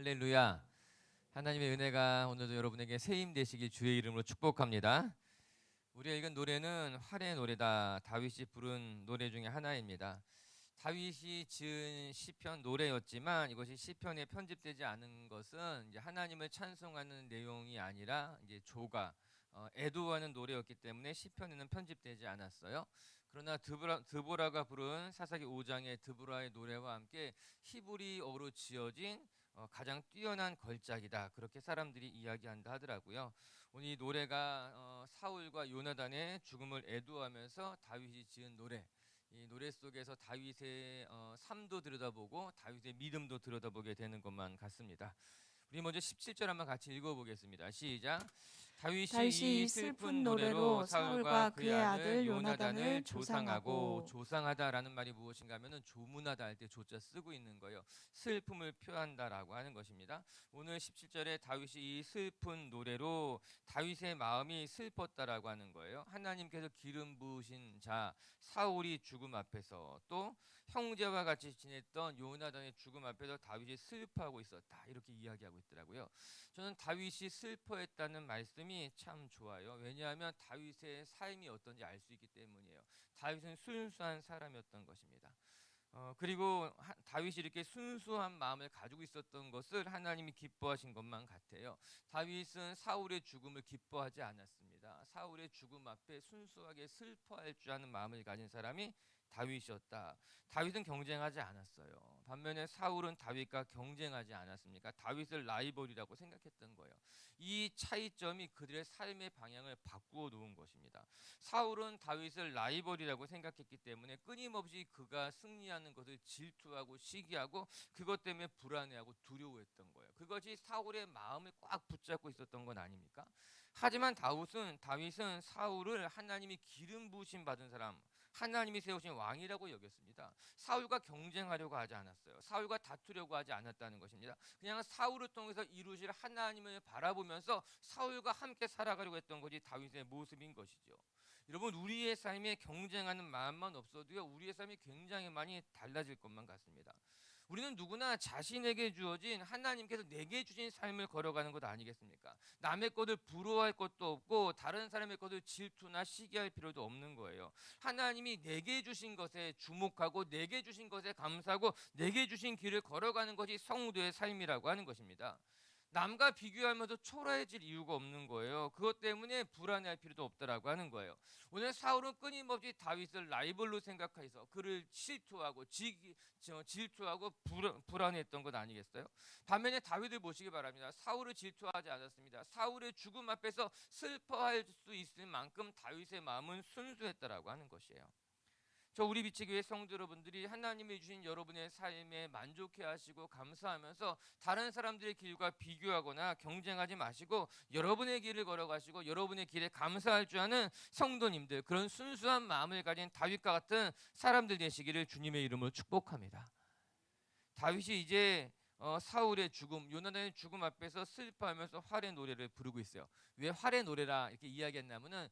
할렐루야. 하나님의 은혜가 오늘도 여러분에게 세임 되시길 주의 이름으로 축복합니다. 우리가 읽은 노래는 활의 노래다. 다윗이 부른 노래 중에 하나입니다. 다윗이 지은 시편 노래였지만 이것이 시편에 편집되지 않은 것은 이제 하나님을 찬송하는 내용이 아니라 이제 조가 애도하는 노래였기 때문에 시편에는 편집되지 않았어요. 그러나 드보라가 부른 사사기 5장의 드보라의 노래와 함께 히브리어로 지어진 가장 뛰어난 걸작이다, 그렇게 사람들이 이야기한다 하더라고요. 오늘 이 노래가 사울과 요나단의 죽음을 애도하면서 다윗이 지은 노래, 이 노래 속에서 다윗의 삶도 들여다보고 다윗의 믿음도 들여다보게 되는 것만 같습니다. 우리 먼저 17절 한번 같이 읽어보겠습니다. 시작. 다윗이 이 슬픈 노래로 사울과 그의 아들 요나단을 조상하고, 조상하다라는 말이 무엇인가 하면은 조문하다 할 때 조자 쓰고 있는 거예요. 슬픔을 표한다라고 하는 것입니다. 오늘 17절에 다윗이 이 슬픈 노래로 다윗의 마음이 슬펐다라고 하는 거예요. 하나님께서 기름 부으신 자 사울이 죽음 앞에서, 또 형제와 같이 지냈던 요나단의 죽음 앞에서 다윗이 슬퍼하고 있었다, 이렇게 이야기하고 있더라고요. 저는 다윗이 슬퍼했다는 말씀이 참 좋아요. 왜냐하면 다윗의 삶이 어떤지 알 수 있기 때문이에요. 다윗은 순수한 사람이었던 것입니다. 그리고 다윗이 이렇게 순수한 마음을 가지고 있었던 것을 하나님이 기뻐하신 것만 같아요. 다윗은 사울의 죽음을 기뻐하지 않았습니다. 사울의 죽음 앞에 순수하게 슬퍼할 줄 아는 마음을 가진 사람이 다윗이었다. 다윗은 경쟁하지 않았어요. 반면에 사울은 다윗과 경쟁하지 않았습니까? 다윗을 라이벌이라고 생각했던 거예요. 이 차이점이 그들의 삶의 방향을 바꾸어 놓은 것입니다. 사울은 다윗을 라이벌이라고 생각했기 때문에 끊임없이 그가 승리하는 것을 질투하고 시기하고 그것 때문에 불안해하고 두려워했던 거예요. 그것이 사울의 마음을 꽉 붙잡고 있었던 건 아닙니까? 하지만 다윗은 사울을 하나님이 기름 부으심 받은 사람, 하나님이 세우신 왕이라고 여겼습니다. 사울과 경쟁하려고 하지 않았어요. 사울과 다투려고 하지 않았다는 것입니다. 그냥 사울을 통해서 이루실 하나님을 바라보면서 사울과 함께 살아가려고 했던 것이 다윗의 모습인 것이죠. 여러분, 우리의 삶에 경쟁하는 마음만 없어도요, 우리의 삶이 굉장히 많이 달라질 것만 같습니다. 우리는 누구나 자신에게 주어진, 하나님께서 내게 주신 삶을 걸어가는 것 아니겠습니까? 남의 것을 부러워할 것도 없고 다른 사람의 것을 질투나 시기할 필요도 없는 거예요. 하나님이 내게 주신 것에 주목하고 내게 주신 것에 감사하고 내게 주신 길을 걸어가는 것이 성도의 삶이라고 하는 것입니다. 남과 비교하면서 초라해질 이유가 없는 거예요. 그것 때문에 불안해할 필요도 없다라고 하는 거예요. 오늘 사울은 끊임없이 다윗을 라이벌로 생각해서 그를 질투하고 불안해했던 것 아니겠어요? 반면에 다윗을 보시기 바랍니다. 사울을 질투하지 않았습니다. 사울의 죽음 앞에서 슬퍼할 수 있을 만큼 다윗의 마음은 순수했다라고 하는 것이에요. 우리 비치교회 성도 여러분들이 하나님이 주신 여러분의 삶에 만족해하시고 감사하면서 다른 사람들의 길과 비교하거나 경쟁하지 마시고 여러분의 길을 걸어가시고 여러분의 길에 감사할 줄 아는 성도님들, 그런 순수한 마음을 가진 다윗과 같은 사람들 되시기를 주님의 이름으로 축복합니다. 다윗이 이제 사울의 죽음, 요나단의 죽음 앞에서 슬퍼하면서 활의 노래를 부르고 있어요. 왜 활의 노래라 이렇게 이야기했냐면은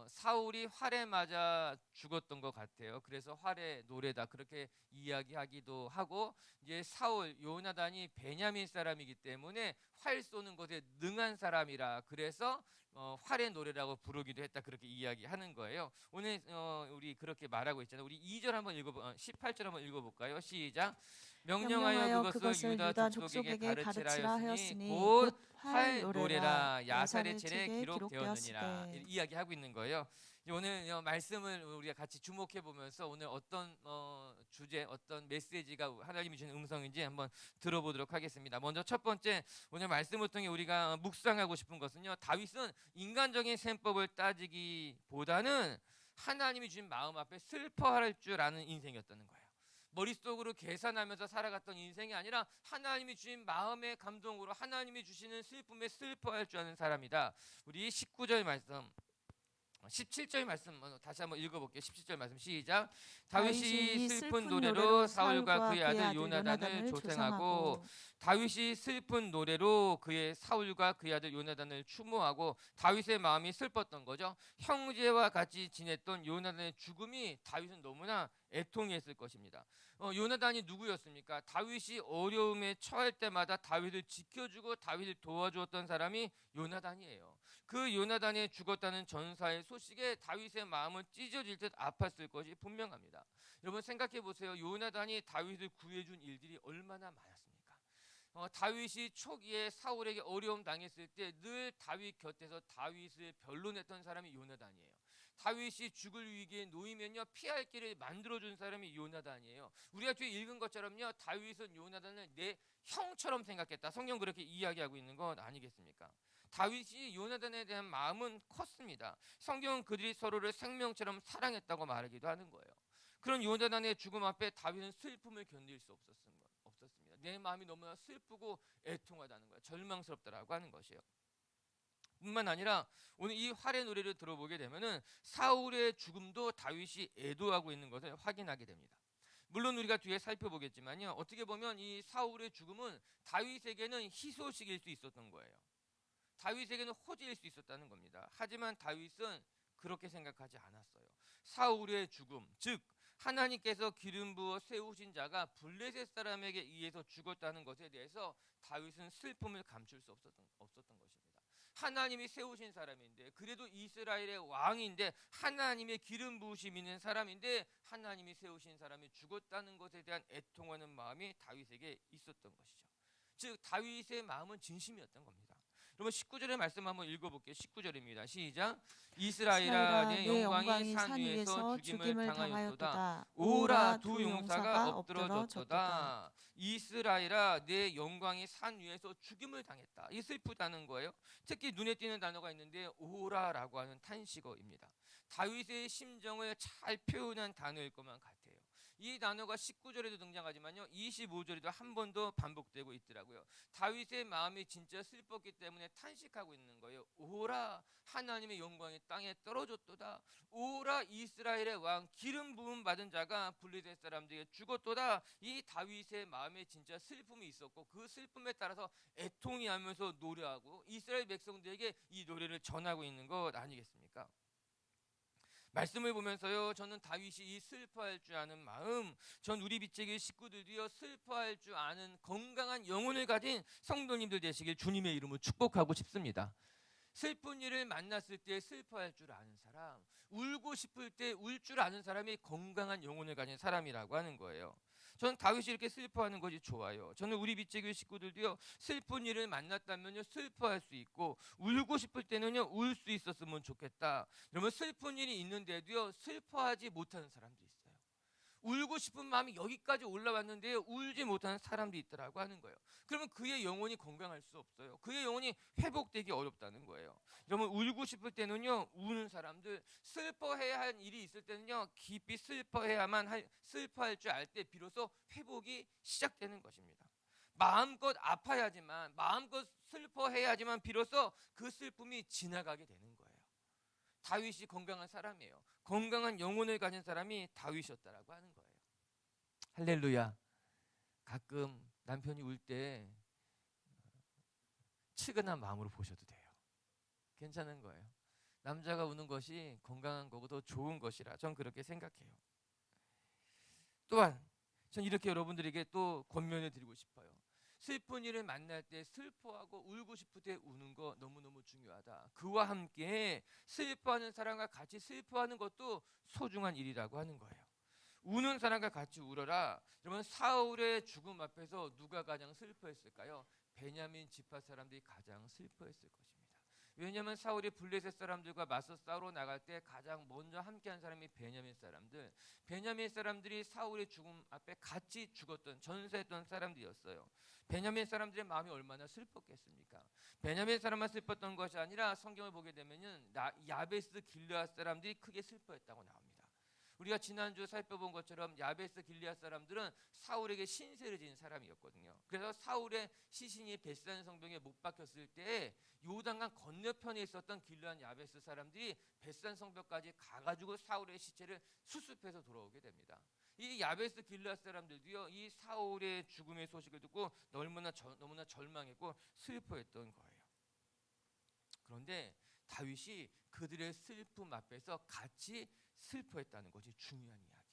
사울이 활에 맞아 죽었던 것 같아요. 그래서 활의 노래다, 그렇게 이야기하기도 하고, 이제 요나단이 베냐민 사람이기 때문에 활 쏘는 것에 능한 사람이라 그래서 활의 노래라고 부르기도 했다, 그렇게 이야기하는 거예요. 오늘 우리 그렇게 말하고 있잖아요. 우리 2절 한번 18절 한번 읽어볼까요? 시작. 명령하여 그것을 유다 족속에게 가르치라 하였으니 곧 활 노래라 야살의 책에 기록되었느니라, 이야기하고 있는 거예요. 오늘 말씀을 우리가 같이 주목해 보면서 오늘 어떤 주제, 어떤 메시지가 하나님이 주는 음성인지 한번 들어보도록 하겠습니다. 먼저 첫 번째, 오늘 말씀을 통해 우리가 묵상하고 싶은 것은요, 다윗은 인간적인 셈법을 따지기보다는 하나님이 주신 마음 앞에 슬퍼할 줄 아는 인생이었다는 거예요. 머릿속으로 계산하면서 살아갔던 인생이 아니라 하나님이 주신 마음의 감동으로 하나님이 주시는 슬픔에 슬퍼할 줄 아는 사람이다. 우리 19절 말씀, 17절 말씀 다시 한번 읽어볼게요. 17절 말씀 시작. 다윗이 슬픈 노래로 사울과 그의 아들 요나단을 조생하고, 다윗이 슬픈 노래로 그의 사울과 그의 아들 요나단을 추모하고, 다윗의 마음이 슬펐던 거죠. 형제와 같이 지냈던 요나단의 죽음이 다윗은 너무나 애통했을 것입니다. 요나단이 누구였습니까? 다윗이 어려움에 처할 때마다 다윗을 지켜주고 다윗을 도와주었던 사람이 요나단이에요. 그 요나단이 죽었다는 전사의 소식에 다윗의 마음은 찢어질 듯 아팠을 것이 분명합니다. 여러분 생각해 보세요. 요나단이 다윗을 구해준 일들이 얼마나 많았습니까? 다윗이 초기에 사울에게 어려움 당했을 때 늘 다윗 곁에서 다윗을 변론했던 사람이 요나단이에요. 다윗이 죽을 위기에 놓이면요 피할 길을 만들어준 사람이 요나단이에요. 우리가 뒤에 읽은 것처럼요 다윗은 요나단을 내 형처럼 생각했다. 성경 그렇게 이야기하고 있는 것 아니겠습니까? 다윗이 요나단에 대한 마음은 컸습니다. 성경은 그들이 서로를 생명처럼 사랑했다고 말하기도 하는 거예요. 그런 요나단의 죽음 앞에 다윗은 슬픔을 견딜 수 없었습니다. 내 마음이 너무나 슬프고 애통하다는 거예요. 절망스럽다라고 하는 것이에요. 뿐만 아니라 오늘 이 활의 노래를 들어보게 되면은 사울의 죽음도 다윗이 애도하고 있는 것을 확인하게 됩니다. 물론 우리가 뒤에 살펴보겠지만요. 어떻게 보면 이 사울의 죽음은 다윗에게는 희소식일 수 있었던 거예요. 다윗에게는 호재일 수 있었다는 겁니다. 하지만 다윗은 그렇게 생각하지 않았어요. 사울의 죽음, 즉 하나님께서 기름 부어 세우신 자가 블레셋 사람에게 의해서 죽었다는 것에 대해서 다윗은 슬픔을 감출 수 없었던 것입니다. 하나님이 세우신 사람인데 그래도 이스라엘의 왕인데 하나님의 기름 부으심 있는 사람인데 하나님이 세우신 사람이 죽었다는 것에 대한 애통하는 마음이 다윗에게 있었던 것이죠. 즉 다윗의 마음은 진심이었던 겁니다. 여러분 19절의 말씀 한번 읽어볼게요. 19절입니다. 시작. 이스라엘아 내 영광이 산 위에서 죽임을 당하였도다. 오라 두 용사가 엎드러졌도다. 이스라엘아 내 영광이 산 위에서 죽임을 당했다. 이 슬프다는 거예요. 특히 눈에 띄는 단어가 있는데 오라라고 하는 탄식어입니다. 다윗의 심정을 잘 표현한 단어일 것만 같아요. 이 단어가 19절에도 등장하지만요 25절에도 한 번 더 반복되고 있더라고요. 다윗의 마음이 진짜 슬펐기 때문에 탄식하고 있는 거예요. 오라 하나님의 영광이 땅에 떨어졌도다. 오라 이스라엘의 왕 기름 부음 받은 자가 블레셋 사람들에게 죽었도다. 이 다윗의 마음에 진짜 슬픔이 있었고 그 슬픔에 따라서 애통이 하면서 노래하고 이스라엘 백성들에게 이 노래를 전하고 있는 것 아니겠습니까? 말씀을 보면서요 저는 다윗이 이 슬퍼할 줄 아는 마음, 전 우리 빛의 식구들도요 슬퍼할 줄 아는 건강한 영혼을 가진 성도님들 되시길 주님의 이름으로 축복하고 싶습니다. 슬픈 일을 만났을 때 슬퍼할 줄 아는 사람, 울고 싶을 때 울 줄 아는 사람이 건강한 영혼을 가진 사람이라고 하는 거예요. 저는 다윗이 이렇게 슬퍼하는 것이 좋아요. 저는 우리 빛의 식구들도요 슬픈 일을 만났다면요 슬퍼할 수 있고 울고 싶을 때는요 울 수 있었으면 좋겠다. 여러분 슬픈 일이 있는데도요 슬퍼하지 못하는 사람들이 있어요. 울고 싶은 마음이 여기까지 올라왔는데 울지 못하는 사람도 있더라고 하는 거예요. 그러면 그의 영혼이 건강할 수 없어요. 그의 영혼이 회복되기 어렵다는 거예요. 여러분 울고 싶을 때는요 우는 사람들, 슬퍼해야 할 일이 있을 때는요 깊이 슬퍼할 줄 알 때 비로소 회복이 시작되는 것입니다. 마음껏 아파야지만 마음껏 슬퍼해야지만 비로소 그 슬픔이 지나가게 되는 거예요. 다윗이 건강한 사람이에요. 건강한 영혼을 가진 사람이 다윗이었다라고 하는 거예요. 할렐루야. 가끔 남편이 울 때 측은한 마음으로 보셔도 돼요. 괜찮은 거예요. 남자가 우는 것이 건강한 거고 더 좋은 것이라 전 그렇게 생각해요. 또한 전 이렇게 여러분들에게 또 권면을 드리고 싶어요. 슬픈 일을 만날 때 슬퍼하고 울고 싶을 때 우는 거 너무너무 중요하다. 그와 함께 슬퍼하는 사람과 같이 슬퍼하는 것도 소중한 일이라고 하는 거예요. 우는 사람과 같이 울어라. 여러분 사울의 죽음 앞에서 누가 가장 슬퍼했을까요? 베냐민 지파 사람들이 가장 슬퍼했을 것입니다. 왜냐하면 사울이 블레셋 사람들과 맞서 싸우러 나갈 때 가장 먼저 함께한 사람이 베냐민 사람들. 베냐민 사람들이 사울의 죽음 앞에 같이 죽었던 전사했던 사람들이었어요. 베냐민 사람들의 마음이 얼마나 슬펐겠습니까? 베냐민 사람만 슬펐던 것이 아니라 성경을 보게 되면은 야베스 길르앗 사람들이 크게 슬퍼했다고 나옵니다. 우리가 지난주 살펴본 것처럼 야베스 길르앗 사람들은 사울에게 신세를 진 사람이었거든요. 그래서 사울의 시신이 벳산 성벽에 못 박혔을 때 요단강 건너편에 있었던 길르앗 야베스 사람들이 벳산 성벽까지 가가지고 사울의 시체를 수습해서 돌아오게 됩니다. 이 야베스 길르앗 사람들도요 이 사울의 죽음의 소식을 듣고 너무나 절망했고 슬퍼했던 거예요. 그런데 다윗이 그들의 슬픔 앞에서 같이 슬퍼했다는 것이 중요한 이야기예요.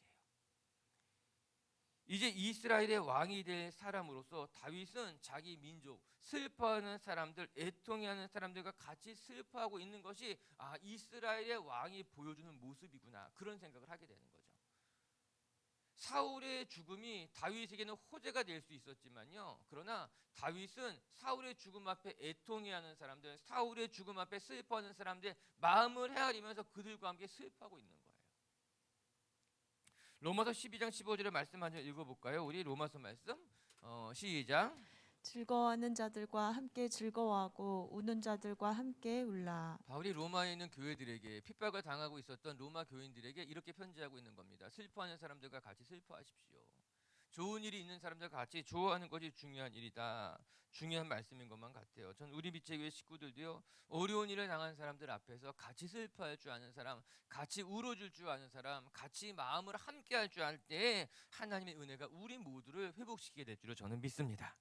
이제 이스라엘의 왕이 될 사람으로서 다윗은 자기 민족, 슬퍼하는 사람들, 애통해하는 사람들과 같이 슬퍼하고 있는 것이 이스라엘의 왕이 보여주는 모습이구나, 그런 생각을 하게 되는 거죠. 사울의 죽음이 다윗에게는 호재가 될 수 있었지만요, 그러나 다윗은 사울의 죽음 앞에 애통해하는 사람들, 사울의 죽음 앞에 슬퍼하는 사람들의 마음을 헤아리면서 그들과 함께 슬퍼하고 있는 거예요. 로마서 12장 15절의 말씀 한번 읽어볼까요? 우리 로마서 말씀 시작. 즐거워하는 자들과 함께 즐거워하고 우는 자들과 함께 울라. 바울이 로마에 있는 교회들에게, 핍박을 당하고 있었던 로마 교인들에게 이렇게 편지하고 있는 겁니다. 슬퍼하는 사람들과 같이 슬퍼하십시오. 좋은 일이 있는 사람들과 같이 좋아하는 것이 중요한 일이다. 중요한 말씀인 것만 같아요. 전 우리 빛의교회 식구들도요, 어려운 일을 당한 사람들 앞에서 같이 슬퍼할 줄 아는 사람, 같이 울어줄 줄 아는 사람, 같이 마음을 함께할 줄 알 때 하나님의 은혜가 우리 모두를 회복시키게 될 줄로 저는 믿습니다.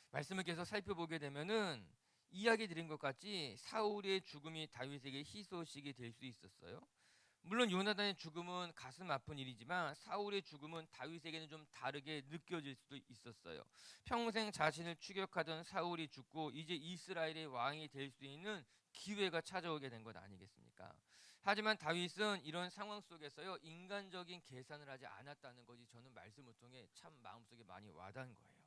말씀을 계속 살펴보게 되면은 이야기 드린 것 같이 사울의 죽음이 다윗에게 희소식이 될 수 있었어요. 물론 요나단의 죽음은 가슴 아픈 일이지만 사울의 죽음은 다윗에게는 좀 다르게 느껴질 수도 있었어요. 평생 자신을 추격하던 사울이 죽고 이제 이스라엘의 왕이 될 수 있는 기회가 찾아오게 된 것 아니겠습니까? 하지만 다윗은 이런 상황 속에서요, 인간적인 계산을 하지 않았다는 것이 저는 말씀을 통해 참 마음속에 많이 와닿은 거예요.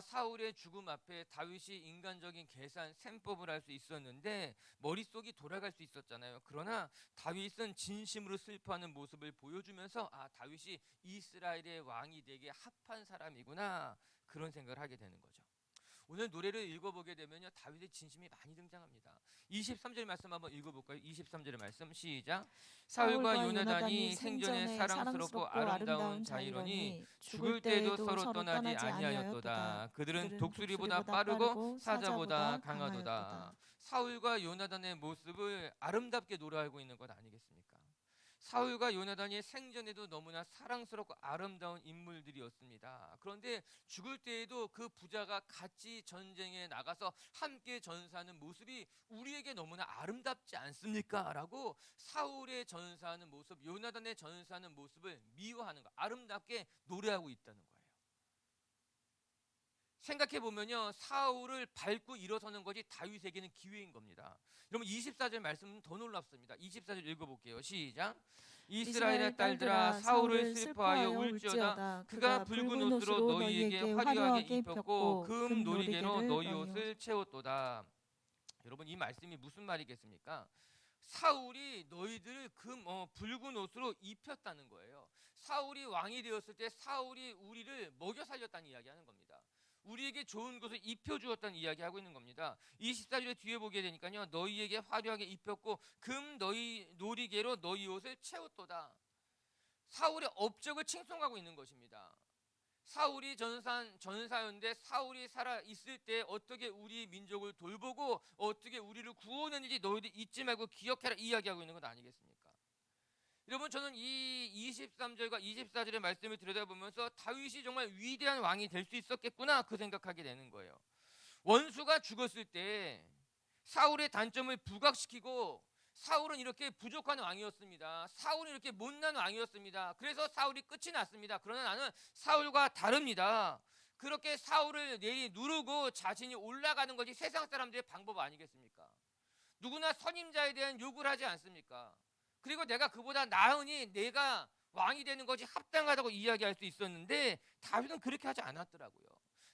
사울의 죽음 앞에 다윗이 인간적인 계산, 셈법을 할 수 있었는데 머릿속이 돌아갈 수 있었잖아요. 그러나 다윗은 진심으로 슬퍼하는 모습을 보여주면서 다윗이 이스라엘의 왕이 되게 합한 사람이구나, 그런 생각을 하게 되는 거죠. 오늘 노래를 읽어보게 되면요, 다윗의 진심이 많이 등장합니다. 23절 말씀 한번 읽어볼까요? 23절의 말씀 시작. 사울과 요나단이 생전에 사랑스럽고 아름다운 자이러니 죽을 때도 서로 떠나지 아니하였도다. 그들은 독수리보다 빠르고 사자보다 강하도다. 사울과 요나단의 모습을 아름답게 노래하고 있는 것 아니겠습니까? 사울과 요나단이 생전에도 너무나 사랑스럽고 아름다운 인물들이었습니다. 그런데 죽을 때에도 그 부자가 같이 전쟁에 나가서 함께 전사하는 모습이 우리에게 너무나 아름답지 않습니까? 라고 사울의 전사하는 모습, 요나단의 전사하는 모습을 미워하는 거, 아름답게 노래하고 있다는 거예요. 생각해 보면요, 사울을 밟고 일어서는 것이 다윗에게는 기회인 겁니다. 여러분 24절 말씀은 더 놀랍습니다. 24절 읽어볼게요. 시작. 이스라엘의 딸들아 사울을 슬퍼하여 울지어다. 그가 붉은 옷으로 너희에게 화려하게 입혔고 금 놀이개로 너희 옷을 채웠도다. 여러분 이 말씀이 무슨 말이겠습니까? 사울이 너희들을 붉은 옷으로 입혔다는 거예요. 사울이 왕이 되었을 때 사울이 우리를 먹여 살렸다는 이야기하는 겁니다. 우리에게 좋은 것을 입혀주었다는 이야기하고 있는 겁니다. 24절에 뒤에 보게 되니까요, 너희에게 화려하게 입혔고 금 너희 놀이개로 너희 옷을 채웠도다. 사울의 업적을 칭송하고 있는 것입니다. 사울이 전사였는데 사울이 살아 있을 때 어떻게 우리 민족을 돌보고 어떻게 우리를 구원했는지 너희들 잊지 말고 기억해라, 이야기하고 있는 것 아니겠습니까? 여러분 저는 이 23절과 24절의 말씀을 들여다보면서 다윗이 정말 위대한 왕이 될 수 있었겠구나, 그 생각하게 되는 거예요. 원수가 죽었을 때 사울의 단점을 부각시키고, 사울은 이렇게 부족한 왕이었습니다. 사울은 이렇게 못난 왕이었습니다. 그래서 사울이 끝이 났습니다. 그러나 나는 사울과 다릅니다. 그렇게 사울을 누르고 자신이 올라가는 것이 세상 사람들의 방법 아니겠습니까? 누구나 선임자에 대한 요구를 하지 않습니까? 그리고 내가 그보다 나으니 내가 왕이 되는 것이 합당하다고 이야기할 수 있었는데 다윗은 그렇게 하지 않았더라고요.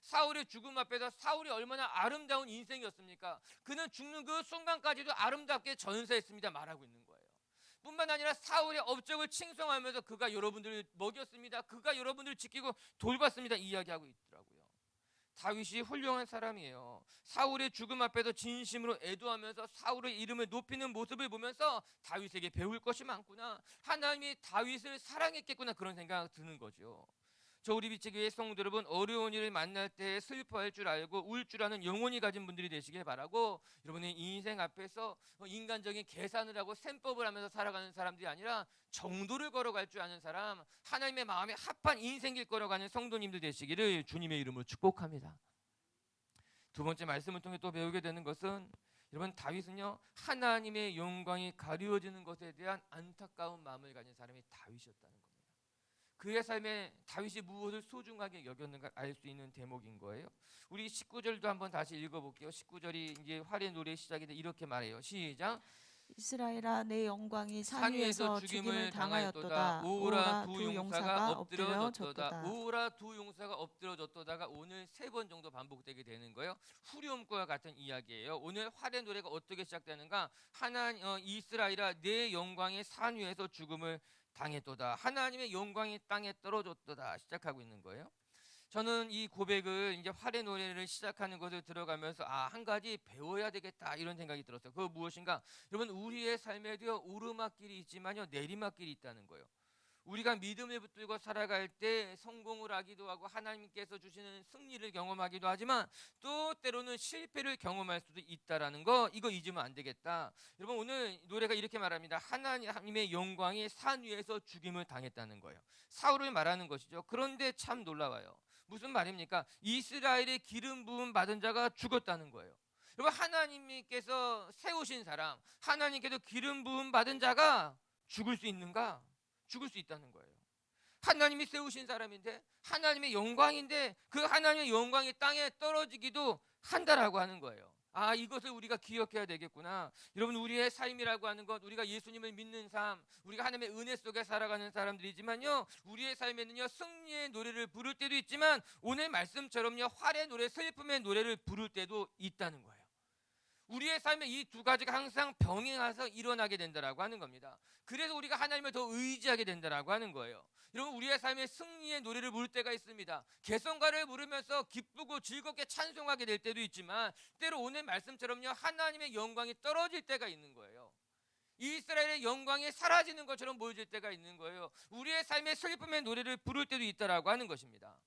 사울의 죽음 앞에서 사울이 얼마나 아름다운 인생이었습니까? 그는 죽는 그 순간까지도 아름답게 전사했습니다 말하고 있는 거예요. 뿐만 아니라 사울의 업적을 칭송하면서 그가 여러분들을 먹였습니다, 그가 여러분들을 지키고 돌봤습니다 이야기하고 있더라고요. 다윗이 훌륭한 사람이에요. 사울의 죽음 앞에서 진심으로 애도하면서 사울의 이름을 높이는 모습을 보면서 다윗에게 배울 것이 많구나, 하나님이 다윗을 사랑했겠구나, 그런 생각 드는 거죠. 저 우리 빛의교회 성도 여러분, 어려운 일을 만날 때 슬퍼할 줄 알고 울 줄 아는 영혼이 가진 분들이 되시길 바라고, 여러분의 인생 앞에서 인간적인 계산을 하고 셈법을 하면서 살아가는 사람들이 아니라 정도를 걸어갈 줄 아는 사람, 하나님의 마음에 합한 인생길 걸어가는 성도님들 되시기를 주님의 이름으로 축복합니다. 두 번째 말씀을 통해 또 배우게 되는 것은, 여러분 다윗은요, 하나님의 영광이 가리워지는 것에 대한 안타까운 마음을 가진 사람이 다윗이었다는 겁니다. 그의 삶에 다윗이 무엇을 소중하게 여겼는가 알 수 있는 대목인 거예요. 우리 19절도 한번 다시 읽어볼게요. 19절이 이제 활의 노래 시작인데 이렇게 말해요. 시작. 이스라엘아 내 영광이 산 산 위에서 위에서 죽임을 당하였도다. 당하였도다. 오라 오라 두 두 용사가 용사가 엎드려졌도다. 엎드려졌도다. 오라 두 용사가 엎드려졌도다가 오늘 3번 정도 반복되게 되는 거예요. 후렴구와 같은 이야기예요. 오늘 활의 노래가 어떻게 시작되는가? 이스라엘아 내 영광이 산 위에서 죽음을 당했도다. 하나님의 영광이 땅에 떨어졌도다. 시작하고 있는 거예요. 저는 이 고백을 이제 활의 노래를 시작하는 것을 들어가면서 한 가지 배워야 되겠다 이런 생각이 들었어요. 그거 무엇인가? 여러분 우리의 삶에도요 오르막길이 있지만요 내리막길이 있다는 거예요. 우리가 믿음을 붙들고 살아갈 때 성공을 하기도 하고 하나님께서 주시는 승리를 경험하기도 하지만 또 때로는 실패를 경험할 수도 있다라는 거 이거 잊으면 안 되겠다. 여러분 오늘 노래가 이렇게 말합니다. 하나님의 영광이 산 위에서 죽임을 당했다는 거예요. 사울을 말하는 것이죠. 그런데 참 놀라워요. 무슨 말입니까? 이스라엘의 기름 부음 받은 자가 죽었다는 거예요. 여러분 하나님께서 세우신 사람, 하나님께서 기름 부음 받은 자가 죽을 수 있는가? 죽을 수 있다는 거예요. 하나님이 세우신 사람인데 하나님의 영광인데 그 하나님의 영광이 땅에 떨어지기도 한다라고 하는 거예요. 이것을 우리가 기억해야 되겠구나. 여러분 우리의 삶이라고 하는 것, 우리가 예수님을 믿는 삶, 우리가 하나님의 은혜 속에 살아가는 사람들이지만요 우리의 삶에는요 승리의 노래를 부를 때도 있지만 오늘 말씀처럼요 활의 노래, 슬픔의 노래를 부를 때도 있다는 거예요. 우리의 삶에 이 두 가지가 항상 병행해서 일어나게 된다라고 하는 겁니다. 그래서 우리가 하나님을 더 의지하게 된다라고 하는 거예요. 여러분 우리의 삶에 승리의 노래를 부를 때가 있습니다. 개성가를 부르면서 기쁘고 즐겁게 찬송하게 될 때도 있지만 때로 오늘 말씀처럼요 하나님의 영광이 떨어질 때가 있는 거예요. 이스라엘의 영광이 사라지는 것처럼 보여질 때가 있는 거예요. 우리의 삶의 슬픔의 노래를 부를 때도 있다라고 하는 것입니다.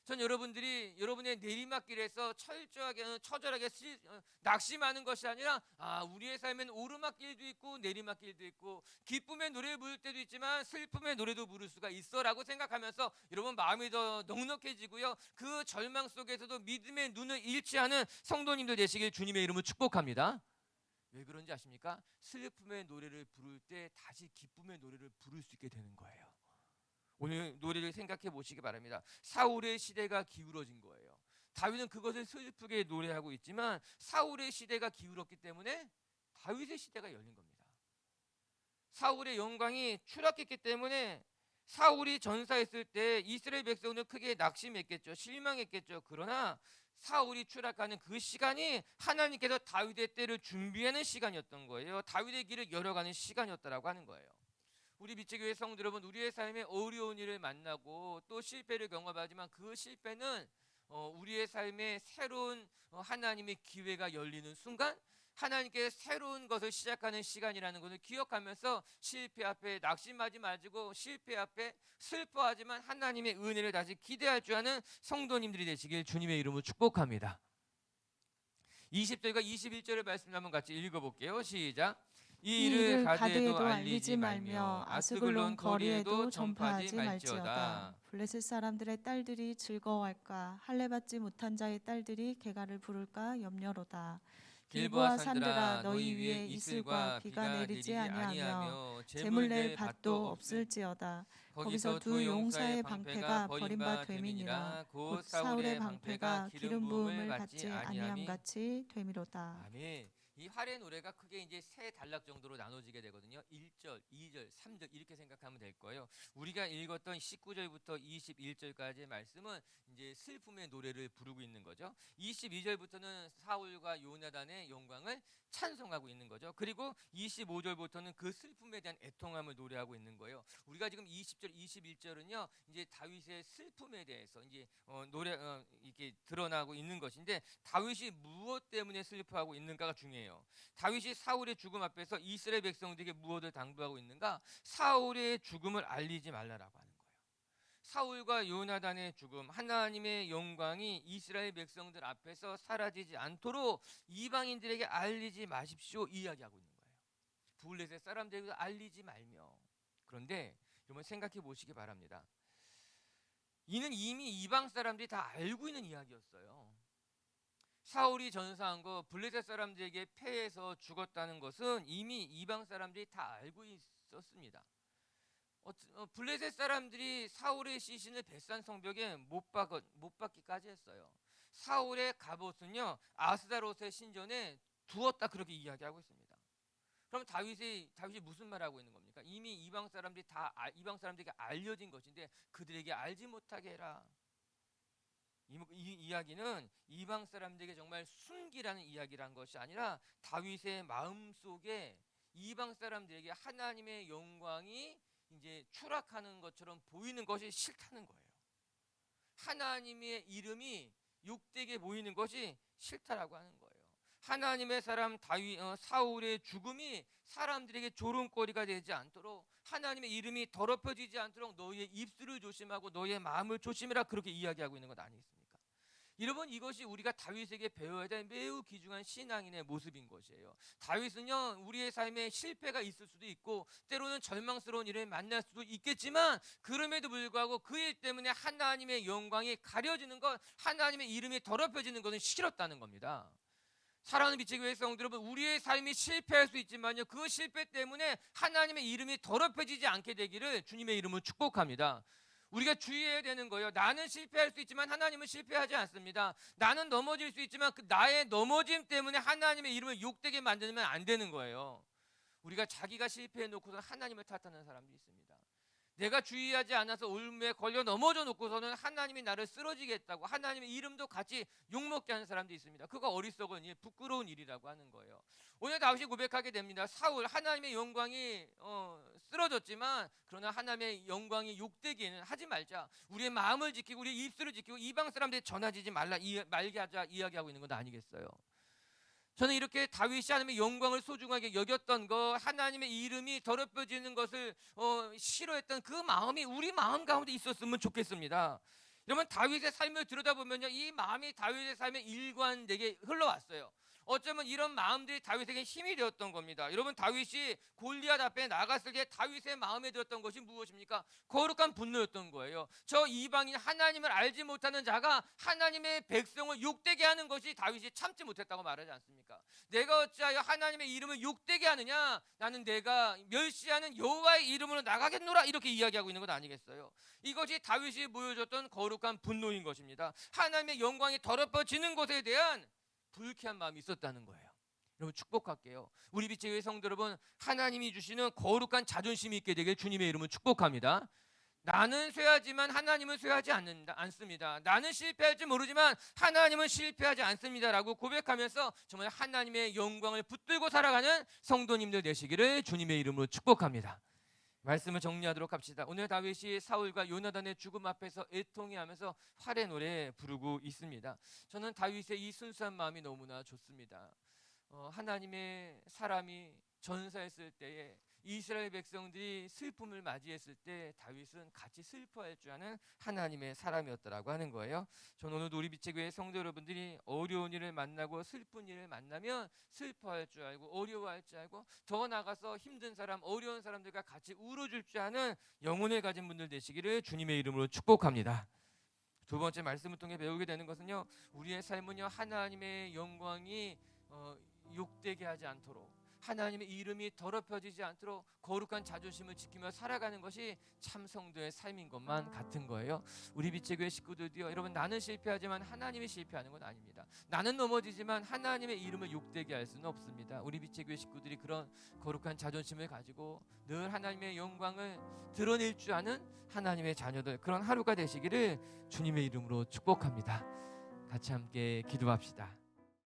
전 여러분들이 여러분의 내리막길에서 처절하게 낙심하는 것이 아니라 우리의 삶에는 오르막길도 있고 내리막길도 있고 기쁨의 노래를 부를 때도 있지만 슬픔의 노래도 부를 수가 있어라고 생각하면서 여러분 마음이 더 넉넉해지고요 그 절망 속에서도 믿음의 눈을 잃지 않은 성도님들 되시길 주님의 이름으로 축복합니다. 왜 그런지 아십니까? 슬픔의 노래를 부를 때 다시 기쁨의 노래를 부를 수 있게 되는 거예요. 오늘 노래를 생각해 보시기 바랍니다. 사울의 시대가 기울어진 거예요. 다윗은 그것을 슬프게 노래하고 있지만 사울의 시대가 기울었기 때문에 다윗의 시대가 열린 겁니다. 사울의 영광이 추락했기 때문에 사울이 전사했을 때 이스라엘 백성은 크게 낙심했겠죠. 실망했겠죠. 그러나 사울이 추락하는 그 시간이 하나님께서 다윗의 때를 준비하는 시간이었던 거예요. 다윗의 길을 열어가는 시간이었다라고 하는 거예요. 우리 미치교회 성도 여러분, 우리의 삶에 어려운 일을 만나고 또 실패를 경험하지만 그 실패는 우리의 삶에 새로운 하나님의 기회가 열리는 순간 하나님께 새로운 것을 시작하는 시간이라는 것을 기억하면서 실패 앞에 낙심하지 마시고 실패 앞에 슬퍼하지만 하나님의 은혜를 다시 기대할 줄 아는 성도님들이 되시길 주님의 이름으로 축복합니다. 20절과 21절의 말씀 한번 같이 읽어볼게요. 시작. 이 일을 가드에도 알리지 말며 아스글론 거리에도 전파하지 말지어다. 블레셋 사람들의 딸들이 즐거워할까? 할례 받지 못한 자의 딸들이 개가를 부를까 염려로다. 길보아 산들아 너희 위에 이슬과 비가 내리지 아니하며 재물 낼 밭도 없을지어다. 거기서 두 용사의 방패가 버림바 됨이니라. 곧 사울의 방패가 기름 부음을 받지 아니함 같이 됨이로다. 아멘. 이 활의 노래가 크게 이제 세 단락 정도로 나눠지게 되거든요. 1절, 2절, 3절 이렇게 생각하면 될 거예요. 우리가 읽었던 19절부터 21절까지의 말씀은 이제 슬픔의 노래를 부르고 있는 거죠. 22절부터는 사울과 요나단의 영광을 찬송하고 있는 거죠. 그리고 25절부터는 그 슬픔에 대한 애통함을 노래하고 있는 거예요. 우리가 지금 20절, 21절은요, 이제 다윗의 슬픔에 대해서 이제 이렇게 드러나고 있는 것인데 다윗이 무엇 때문에 슬퍼하고 있는가가 중요해요. 다윗이 사울의 죽음 앞에서 이스라엘 백성들에게 무엇을 당부하고 있는가? 사울의 죽음을 알리지 말라라고 하는 거예요. 사울과 요나단의 죽음, 하나님의 영광이 이스라엘 백성들 앞에서 사라지지 않도록 이방인들에게 알리지 마십시오 이야기하고 있는 거예요. 블레셋 사람들에게도 알리지 말며. 그런데 여러분 생각해 보시기 바랍니다. 이는 이미 이방 사람들이 다 알고 있는 이야기였어요. 사울이 전사한 거 블레셋 사람들에게 패해서 죽었다는 것은 이미 이방 사람들이 다 알고 있었습니다. 블레셋 사람들이 사울의 시신을 벳산 성벽에 못 박기까지 했어요. 사울의 갑옷은요 아스다롯의 신전에 두었다 그렇게 이야기하고 있습니다. 그럼 다윗이 무슨 말하고 있는 겁니까? 이미 이방 사람들에게 알려진 것인데 그들에게 알지 못하게 해라. 이 이야기는 이방 사람들에게 정말 순기라는 이야기란 것이 아니라 다윗의 마음 속에 이방 사람들에게 하나님의 영광이 이제 추락하는 것처럼 보이는 것이 싫다는 거예요. 하나님의 이름이 욕되게 보이는 것이 싫다라고 하는 거예요. 하나님의 사람 사울의 죽음이 사람들에게 조롱거리가 되지 않도록 하나님의 이름이 더럽혀지지 않도록 너희의 입술을 조심하고 너희의 마음을 조심해라 그렇게 이야기하고 있는 것 아니겠습니까? 여러분 이것이 우리가 다윗에게 배워야 될 매우 귀중한 신앙인의 모습인 것이에요. 다윗은요 우리의 삶에 실패가 있을 수도 있고 때로는 절망스러운 일을 만날 수도 있겠지만 그럼에도 불구하고 그 일 때문에 하나님의 영광이 가려지는 것, 하나님의 이름이 더럽혀지는 것은 싫었다는 겁니다. 사랑하는 빛의 교회 성도 여러분, 우리의 삶이 실패할 수 있지만요 그 실패 때문에 하나님의 이름이 더럽혀지지 않게 되기를 주님의 이름으로 축복합니다. 우리가 주의해야 되는 거예요. 나는 실패할 수 있지만 하나님은 실패하지 않습니다. 나는 넘어질 수 있지만 그 나의 넘어짐 때문에 하나님의 이름을 욕되게 만들면 안 되는 거예요. 우리가 자기가 실패해 놓고서 하나님을 탓하는 사람도 있습니다. 내가 주의하지 않아서 올무에 걸려 넘어져 놓고서는 하나님이 나를 쓰러지게 했다고 하나님의 이름도 같이 욕먹게 하는 사람도 있습니다. 그거 어리석은 부끄러운 일이라고 하는 거예요. 오늘 다윗이 고백하게 됩니다. 사울 하나님의 영광이 쓰러졌지만 그러나 하나님의 영광이 욕되기에는 하지 말자. 우리의 마음을 지키고 우리의 입술을 지키고 이방 사람들이 전하지지 말게 하자 이야기하고 있는 건 아니겠어요? 저는 이렇게 다윗이 하나님의 영광을 소중하게 여겼던 것, 하나님의 이름이 더럽혀지는 것을 싫어했던 그 마음이 우리 마음 가운데 있었으면 좋겠습니다. 여러분 다윗의 삶을 들여다보면요 이 마음이 다윗의 삶의 일관되게 흘러왔어요. 어쩌면 이런 마음들이 다윗에게 힘이 되었던 겁니다. 여러분 다윗이 골리앗 앞에 나갔을 때 다윗의 마음에 들었던 것이 무엇입니까? 거룩한 분노였던 거예요. 저 이방인 하나님을 알지 못하는 자가 하나님의 백성을 욕되게 하는 것이 다윗이 참지 못했다고 말하지 않습니까? 내가 어찌하여 하나님의 이름을 욕되게 하느냐? 나는 내가 멸시하는 여호와의 이름으로 나가겠노라 이렇게 이야기하고 있는 것 아니겠어요? 이것이 다윗이 보여줬던 거룩한 분노인 것입니다. 하나님의 영광이 더럽혀지는 것에 대한 불쾌한 마음이 있었다는 거예요. 여러분 축복할게요. 우리 빛의 교회 성도 여러분, 하나님이 주시는 거룩한 자존심이 있게 되길 주님의 이름으로 축복합니다. 나는 쇠하지만 하나님은 쇠하지 않습니다. 나는 실패할지 모르지만 하나님은 실패하지 않습니다라고 고백하면서 정말 하나님의 영광을 붙들고 살아가는 성도님들 되시기를 주님의 이름으로 축복합니다. 말씀을 정리하도록 합시다. 오늘 다윗이 사울과 요나단의 죽음 앞에서 애통해하면서 활의 노래 부르고 있습니다. 저는 다윗의 이 순수한 마음이 너무나 좋습니다. 하나님의 사람이 전사했을 때에 이스라엘 백성들이 슬픔을 맞이했을 때 다윗은 같이 슬퍼할 줄 아는 하나님의 사람이었더라고 하는 거예요. 저는 오늘도 우리 빛의 교회 성도 여러분들이 어려운 일을 만나고 슬픈 일을 만나면 슬퍼할 줄 알고 어려워할 줄 알고 더 나아가서 힘든 사람 어려운 사람들과 같이 울어줄 줄 아는 영혼을 가진 분들 되시기를 주님의 이름으로 축복합니다. 두 번째 말씀을 통해 배우게 되는 것은요 우리의 삶은요 하나님의 영광이 욕되게 하지 않도록 하나님의 이름이 더럽혀지지 않도록 거룩한 자존심을 지키며 살아가는 것이 참 성도의 삶인 것만 같은 거예요. 우리 빛의 교회 식구들도요 여러분 나는 실패하지만 하나님이 실패하는 건 아닙니다. 나는 넘어지지만 하나님의 이름을 욕되게 할 수는 없습니다. 우리 빛의 교회 식구들이 그런 거룩한 자존심을 가지고 늘 하나님의 영광을 드러낼 줄 아는 하나님의 자녀들 그런 하루가 되시기를 주님의 이름으로 축복합니다. 같이 함께 기도합시다.